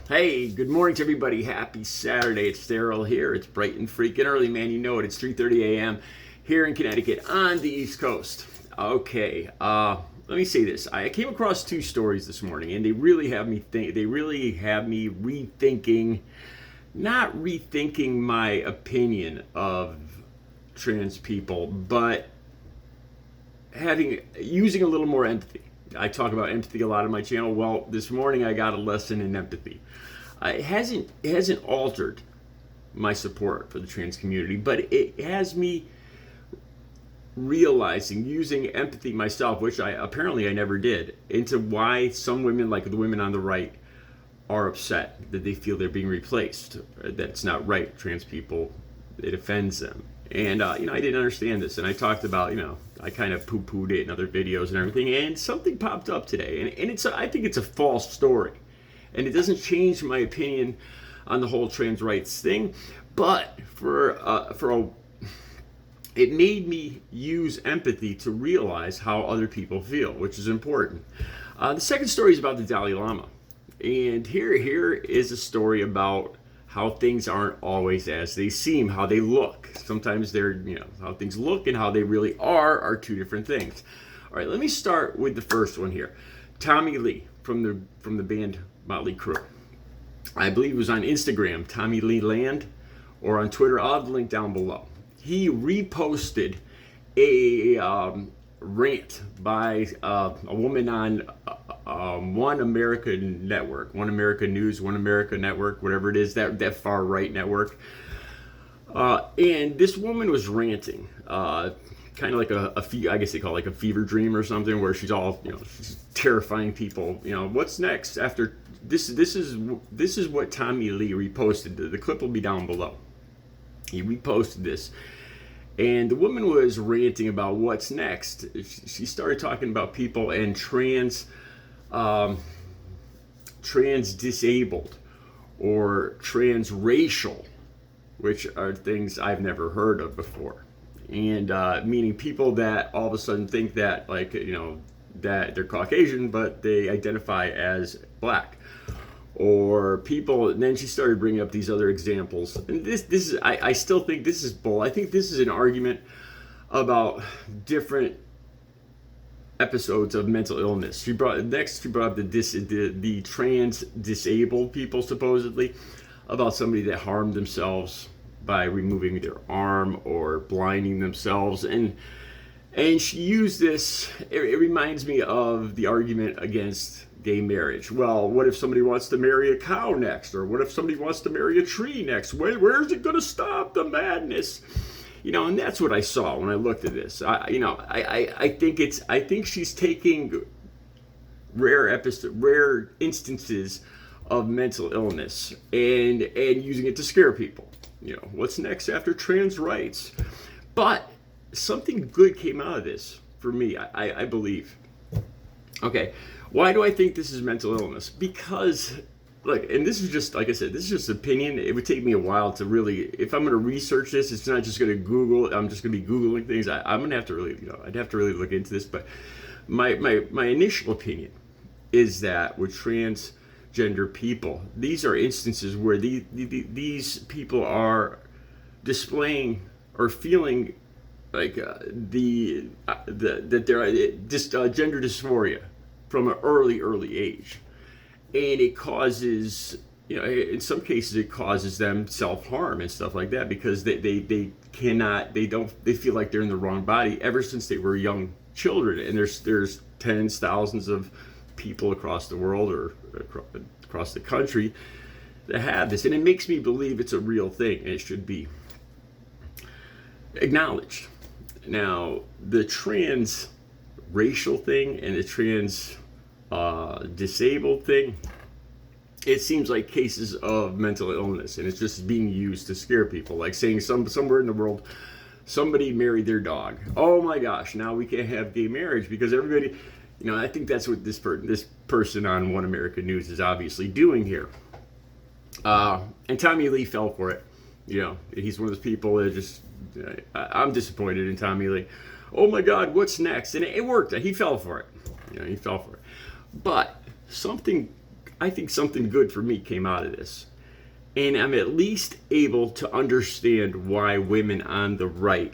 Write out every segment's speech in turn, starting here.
Hey, good morning to everybody. Happy Saturday. It's Daryl here. It's bright and freaking early, man. You know it. It's 3:30 a.m. here in Connecticut on the East Coast. Okay, let me say this. I came across two stories this morning, and they really have me think. They really have me rethinking, not rethinking my opinion of trans people, but using a little more empathy. I talk about empathy a lot on my channel. Well, this morning I got a lesson in empathy. It hasn't altered my support for the trans community, but it has me realizing, using empathy myself, which I never did, into why some women, like the women on the right, are upset that they feel they're being replaced. That's not right. Trans people, it offends them. And I didn't understand this, and I talked about, I kind of poo-pooed it in other videos and everything, and something popped up today, and I think it's a false story, and it doesn't change my opinion on the whole trans rights thing, but it made me use empathy to realize how other people feel, which is important. The second story is about the Dalai Lama, and here is a story about how things aren't always as they seem, how they look. Sometimes how things look and how they really are two different things. All right, let me start with the first one here. Tommy Lee from the band Motley Crue. I believe it was on Instagram, Tommy Lee Land, or on Twitter. I'll have the link down below. He reposted a rant by a woman on One America Network, One America News, One America Network, whatever it is, that far right network. And this woman was ranting, kind of like I guess they call it like a fever dream or something, where she's all, she's terrifying people. What's next after this? This is what Tommy Lee reposted. The clip will be down below. He reposted this. And the woman was ranting about what's next. She started talking about people and trans disabled or transracial, which are things I've never heard of before. And meaning people that all of a sudden think that, that they're Caucasian, but they identify as black. Or people, and then she started bringing up these other examples. And this is, I still think this is bull. I think this is an argument about different episodes of mental illness. She brought up the trans disabled people, supposedly, about somebody that harmed themselves by removing their arm or blinding themselves. And she used this, it reminds me of the argument against gay marriage. Well, what if somebody wants to marry a cow next? Or what if somebody wants to marry a tree next? Where's it going to stop the madness? And that's what I saw when I looked at this. I think she's taking rare instances of mental illness and using it to scare people. What's next after trans rights? But something good came out of this for me, I believe. Okay, why do I think this is mental illness? Because, look, and this is just, like I said, this is just opinion. It would take me a while to really, if I'm going to research this, it's not just going to Google, I'm just going to be Googling things. I'm going to have to really, I'd have to really look into this. But my initial opinion is that with transgender people, these are instances where these people are displaying or feeling like that they're just gender dysphoria from an early age, and it causes, in some cases it causes them self-harm and stuff like that, because they feel like they're in the wrong body ever since they were young children. And there's tens, thousands of people across the world or across the country that have this, and it makes me believe it's a real thing and it should be acknowledged. Now, the trans racial thing and the trans disabled thing, it seems like cases of mental illness, and it's just being used to scare people, like saying somewhere in the world somebody married their dog. Oh my gosh, now we can't have gay marriage because everybody, I think that's what this person on One America News is obviously doing here. And Tommy Lee fell for it. He's one of those people that just, I'm disappointed in Tommy Lee. Oh my God, what's next? And it worked. He fell for it. He fell for it. But something I think something good for me came out of this. And I'm at least able to understand why women on the right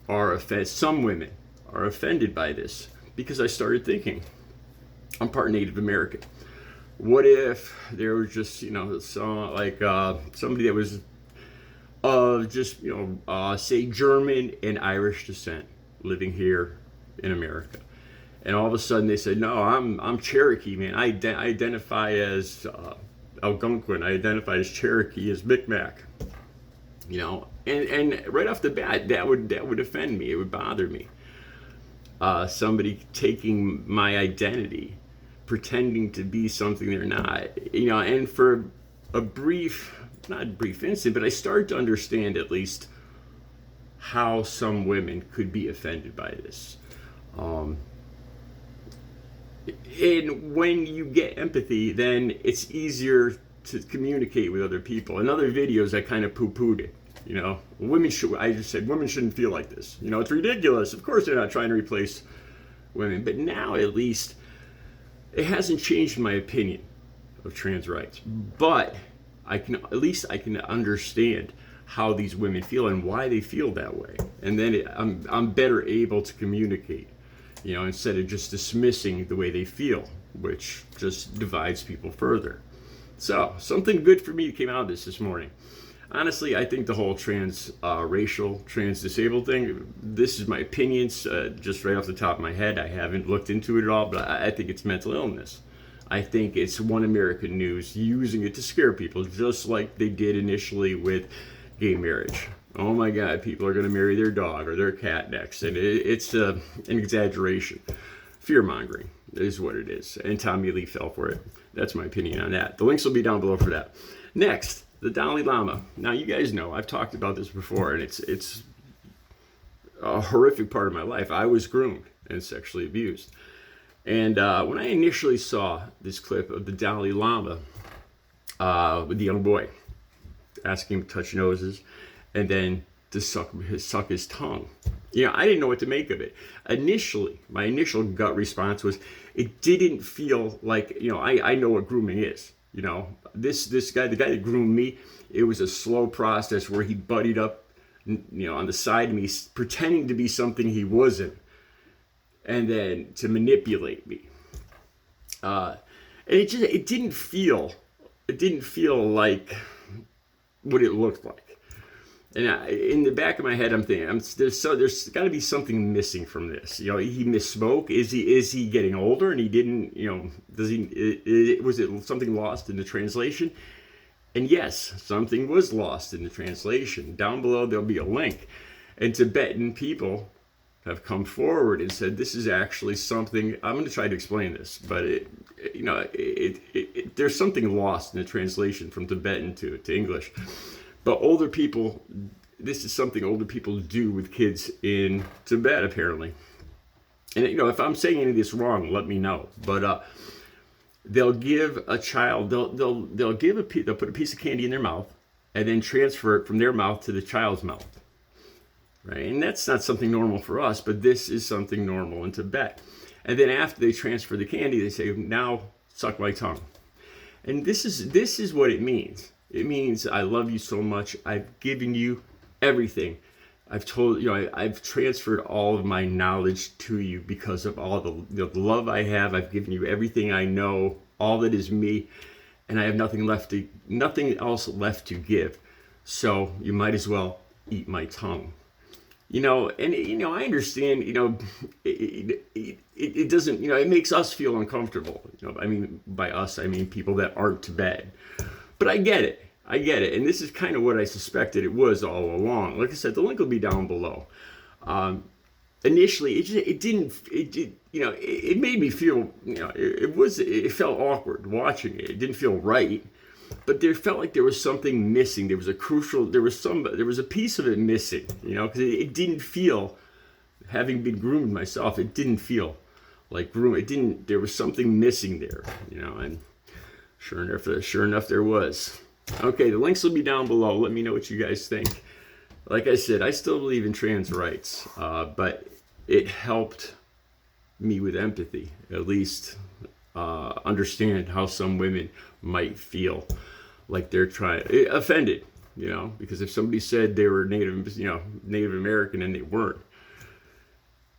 are offended. Some women are offended by this, because I started thinking, I'm part Native American. What if there was just, somebody that was say German and Irish descent living here in America, and all of a sudden they said, no, I'm Cherokee, man. I identify as Algonquin. I identify as Cherokee, as Micmac. And right off the bat, that would offend me. It would bother me. Somebody taking my identity, pretending to be something they're not. And for a not a brief instant, but I started to understand at least how some women could be offended by this. And when you get empathy, then it's easier to communicate with other people. In other videos, I kind of poo-pooed it. I just said women shouldn't feel like this. It's ridiculous. Of course they're not trying to replace women. But now at least it hasn't changed my opinion of trans rights. But I can understand how these women feel and why they feel that way. And then I'm better able to communicate, instead of just dismissing the way they feel, which just divides people further. So something good for me came out of this morning. Honestly, I think the whole racial, trans-disabled thing, this is my opinions, just right off the top of my head. I haven't looked into it at all, but I think it's mental illness. I think it's One American News using it to scare people, just like they did initially with gay marriage. Oh my God, people are going to marry their dog or their cat next, and it's an exaggeration. Fear-mongering is what it is, and Tommy Lee fell for it. That's my opinion on that. The links will be down below for that. Next, the Dalai Lama. Now, you guys know, I've talked about this before, and it's a horrific part of my life. I was groomed and sexually abused. And when I initially saw this clip of the Dalai Lama with the young boy asking him to touch noses and then to suck his tongue, I didn't know what to make of it. Initially, my initial gut response was, it didn't feel like, I know what grooming is. This guy, the guy that groomed me, it was a slow process where he buddied up, on the side of me, pretending to be something he wasn't, and then to manipulate me. And it didn't feel like what it looked like. And in the back of my head, I'm thinking, there's got to be something missing from this. He misspoke. Is he getting older and he didn't? Was it something lost in the translation? And yes, something was lost in the translation. Down below there'll be a link, and Tibetan people have come forward and said this is actually something. I'm going to try to explain this, but there's something lost in the translation from Tibetan to English. But older people, this is something older people do with kids in Tibet, apparently. And if I'm saying any of this wrong, let me know. But they'll give a child, they'll put a piece of candy in their mouth and then transfer it from their mouth to the child's mouth, right? And that's not something normal for us, but this is something normal in Tibet. And then after they transfer the candy, they say, "Now suck my tongue." And this is what it means. It means I love you so much. I've given you everything. I've transferred all of my knowledge to you because of all the love I have. I've given you everything I know, all that is me, and I have nothing else left to give. So you might as well eat my tongue. I understand. It doesn't. It makes us feel uncomfortable. By us, I mean people that aren't Tibetan. But I get it. And this is kind of what I suspected it was all along. Like I said, the link will be down below. Initially, it made me feel, it felt awkward watching it. It didn't feel right, but there felt like there was something missing. There was a piece of it missing, because it didn't feel, having been groomed myself, it didn't feel like groom. There was something missing there, and sure enough, there was. Okay, the links will be down below. Let me know what you guys think. Like I said, I still believe in trans rights, but it helped me with empathy, at least understand how some women might feel like they're offended, because if somebody said they were Native American and they weren't,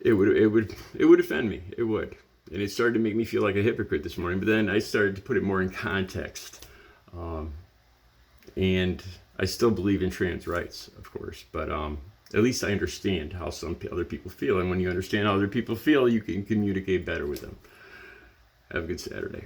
it would offend me. It would. And it started to make me feel like a hypocrite this morning, but then I started to put it more in context. And I still believe in trans rights, of course, but at least I understand how some other people feel. And when you understand how other people feel, you can communicate better with them. Have a good Saturday.